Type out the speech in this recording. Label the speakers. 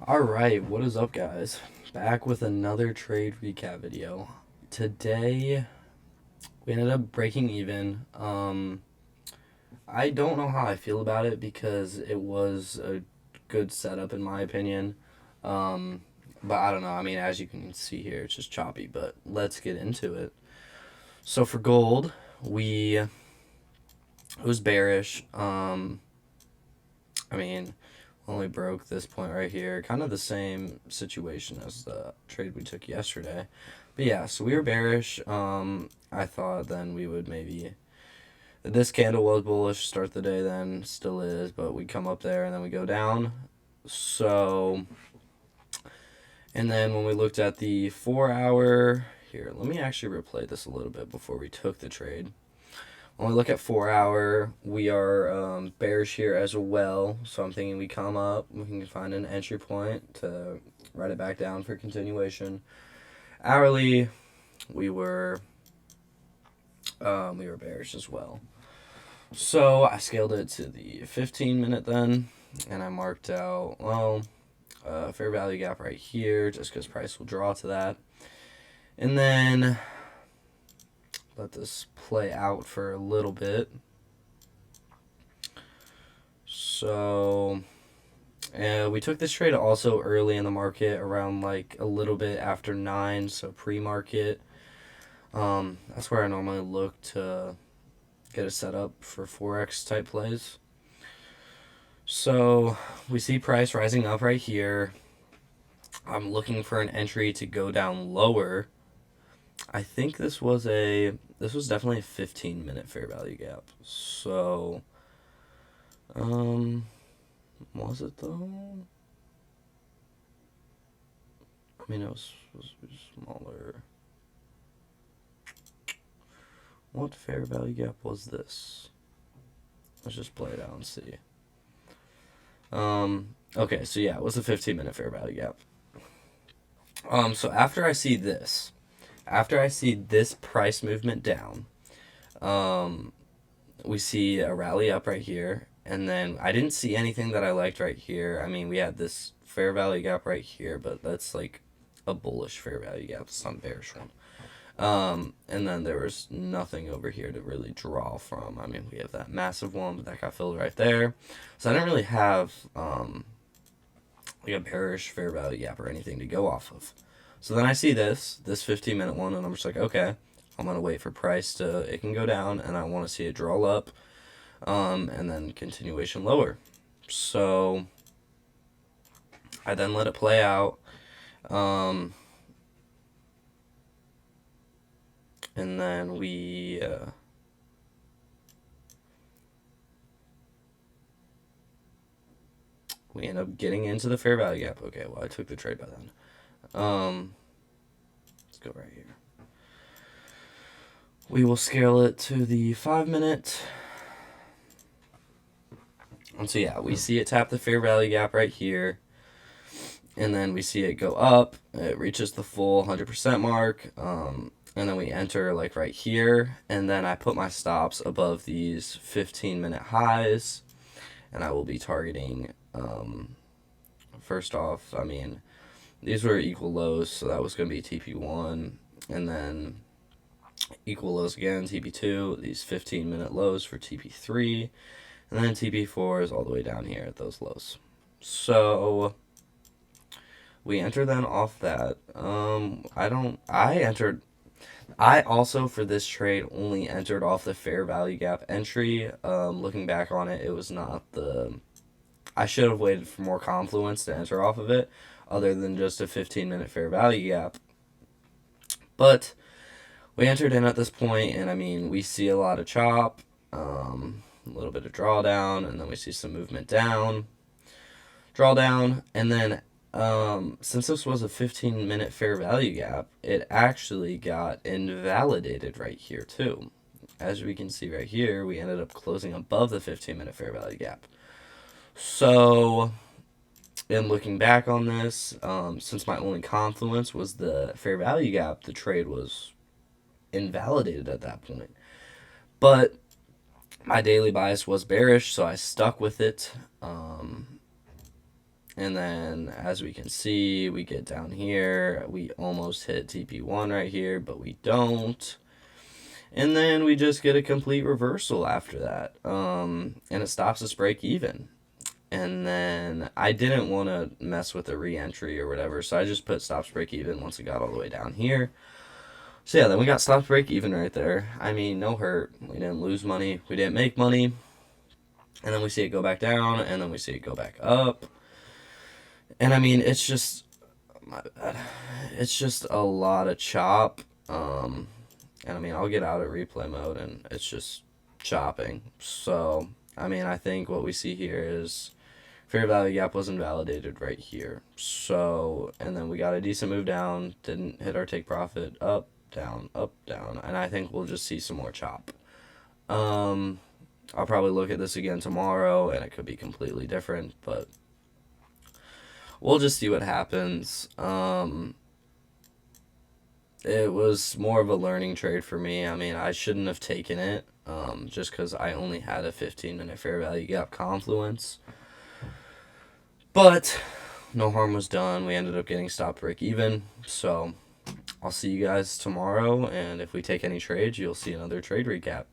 Speaker 1: Alright, what is up, guys? Back with another trade recap video. Today, we ended up breaking even. I don't know how I feel about it because it was a good setup, in my opinion. But I don't know. I mean, as you can see here, it's just choppy, but let's get into it. So for gold, it was bearish. I mean, only broke this point right here. Kind of the same situation as the trade we took yesterday. But yeah, so we were bearish. I thought then we would maybe. This candle was bullish, start the day then, still is, but we come up there and then we go down. So, and then when we looked at the 4 hour, here, let me actually replay this a little bit before we took the trade. When we look at 4 hour, we are bearish here as well. So I'm thinking we come up, we can find an entry point to write it back down for continuation. Hourly, we were bearish as well. So I scaled it to the 15-minute then, and I marked out fair value gap right here, just because price will draw to that, and then let this play out for a little bit. So we took this trade also early in the market, around like a little bit after 9, so pre-market. That's where I normally look to get it set up for forex type plays. So we see price rising up right here. I'm looking for an entry to go down lower. I think this was definitely a 15-minute fair value gap. So, was it though? I mean, it was smaller. What fair value gap was this? Let's just play it out and see. Okay, so yeah, it was a 15-minute fair value gap. So after I see this price movement down, we see a rally up right here, and then I didn't see anything that I liked right here. I mean, we had this fair value gap right here, but that's like a bullish fair value gap. It's not a bearish one. And then there was nothing over here to really draw from. I mean, we have that massive one, but that got filled right there. So I didn't really have like a bearish fair value gap or anything to go off of. So then I see this 15-minute one, and I'm just like, okay, I'm gonna wait for price it can go down, and I want to see it draw up, and then continuation lower. So I then let it play out. And then we end up getting into the fair value gap. Okay, well, I took the trade by then. Let's go right here. We will scale it to the 5-minute. And so yeah, we see it tap the fair value gap right here. And then we see it go up. It reaches the full 100% mark. And then we enter like right here, and then I put my stops above these 15-minute highs, and I will be targeting, first off, I mean, these were equal lows, so that was going to be TP1, and then equal lows again, TP2, these 15-minute lows for TP3, and then TP4 is all the way down here at those lows. So we enter then off that. I also, for this trade, only entered off the fair value gap entry. Looking back on it, it was not I should have waited for more confluence to enter off of it, other than just a 15-minute fair value gap. But we entered in at this point, and I mean, we see a lot of chop, a little bit of drawdown, and then we see some movement down, drawdown, and then since this was a 15-minute fair value gap, it actually got invalidated right here too. As we can see right here, we ended up closing above the 15-minute fair value gap. So, in looking back on this, since my only confluence was the fair value gap, the trade was invalidated at that point. But my daily bias was bearish, so I stuck with it. And then, as we can see, we get down here. We almost hit TP1 right here, but we don't. And then we just get a complete reversal after that. And it stops us break even. And then I didn't want to mess with the re-entry or whatever, so I just put stops break even once it got all the way down here. So yeah, then we got stops break even right there. I mean, no hurt. We didn't lose money. We didn't make money. And then we see it go back down, and then we see it go back up. And I mean, it's just a lot of chop. And I mean, I'll get out of replay mode, and it's just chopping. So I mean, I think what we see here is fair value gap was invalidated right here. So, and then we got a decent move down, didn't hit our take profit, up, down, and I think we'll just see some more chop. I'll probably look at this again tomorrow, and it could be completely different, but we'll just see what happens. It was more of a learning trade for me. I mean, I shouldn't have taken it, just because I only had a 15-minute fair value gap confluence. But no harm was done. We ended up getting stop break even. So I'll see you guys tomorrow, and if we take any trades, you'll see another trade recap.